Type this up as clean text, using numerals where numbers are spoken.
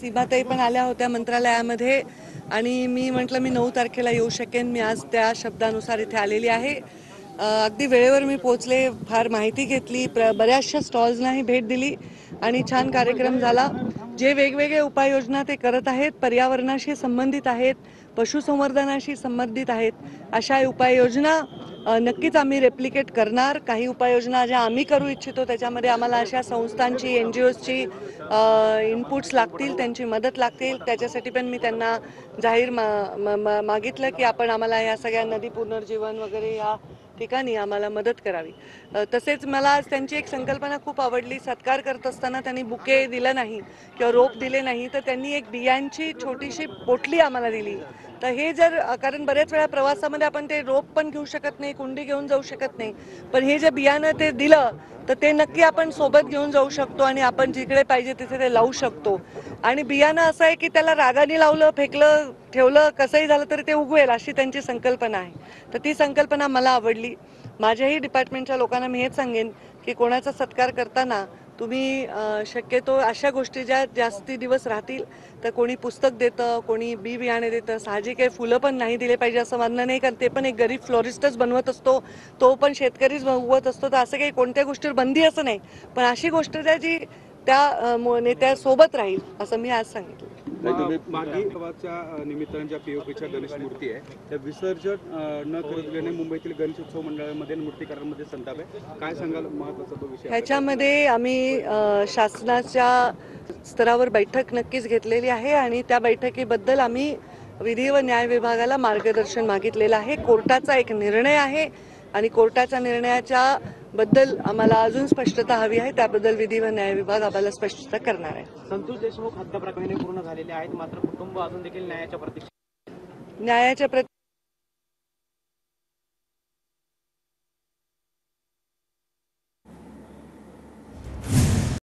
सीमाताई पण आल्या होत्या मंत्रालयामध्ये आणि मी म्हटलं मी 9 तारखेला येऊ शकेन. मी आज त्या शब्दानुसार इथे आलेली आहे. अगदी वेळेवर मी पोहोचले, फार माहिती घेतली, बऱ्याचशा स्टॉल्सनाही भेट दिली आणि छान कार्यक्रम झाला. जे वेगवेगळे उपाययोजना ते करत आहेत, पर्यावरणाशी संबंधित आहेत, पशुसंवर्धनाशी संबंधित आहेत, अशा उपाययोजना नक्कीच आम्ही रेप्लिकेट करणार. काही उपाययोजना ज्या आम्ही करू इच्छितो त्याच्यामध्ये आम्हाला अशा संस्थांची NGOजची इनपुट्स लागतील, त्यांची मदत लागतील. त्याच्यासाठी पण मी त्यांना जाहीर मागितलं की आपण आम्हाला या सगळ्या नदी पुनर्जीवन वगैरे या ठिकाणी आम्हाला मदत करावी. तसेच मला आज त्यांची एक संकल्पना खूप आवडली. सत्कार करत असताना त्यांनी बुके दिलं नाही किंवा रोप दिले नाही, तर त्यांनी एक बियांची छोटीशी पोटली आम्हाला दिली. तर हे जर कारण बऱ्याच वेळा प्रवासामध्ये आपण ते रोप पण घेऊ शकत नाही, कुंडी घेऊन जाऊ शकत नाही, पण हे जे बियाणं ते दिलं तर ते नक्की आपण सोबत घेऊन जाऊ शकतो आणि आपण जिकडे पाहिजे तिथे ते लावू शकतो. आणि बियाणं असं आहे की त्याला रागाने लावलं, फेकलं, ठेवलं, कसंही झालं तरी ते उगवेल, अशी त्यांची संकल्पना आहे. तर ती संकल्पना मला आवडली. माझ्याही डिपार्टमेंटच्या लोकांना मी हेच सांगेन की कोणाचा सत्कार करताना तुम्ही शक्यतो अशा गोष्टी ज्या जास्ती दिवस राहतील, तर कोणी पुस्तक देतं, कोणी बी बियाणे देतं, साहजिक आहे फुलं पण नाही दिले पाहिजे असं म्हणणं नाही, कारण ते पण एक गरीब फ्लोरिस्टच बनवत असतो, तो पण शेतकरीच उगवत असतो. तर असं काही कोणत्या गोष्टीवर बंदी असं नाही, पण अशी गोष्ट ज्या जी त्या नेत्यासोबत राहील असं मी आज सांगितलं. मागे निमित्ताने ज्या POPच्या गणेश मूर्ती आहे त्या विसर्जन न करत गेल्याने मुंबईतील गणेश उत्सव मंडळामध्ये मूर्तीकारांमध्ये संताप आहे. काय सांगाल महत्त्वाचा तो विषय? ह्याच्यामध्ये आम्ही शासनाच्या स्तरावर बैठक नक्कीच घेतलेली आहे आणि त्या बैठकीबद्दल आम्ही विधी व न्याय विभागाला मार्गदर्शन मागितलेलं आहे. कोर्टाचा एक निर्णय आहे आणि कोर्टाच्या निर्णयाच्या बद्दल आम्हाला अजून स्पष्टता हवी आहे. त्याबद्दल विधी व न्याय विभाग आम्हाला स्पष्टता करणार आहे. संतोष देशमुख हत्या प्रकरणी पूर्ण झालेले आहेत, मात्र कुटुंब अजून देखील न्यायाच्या प्रतीक्षेत.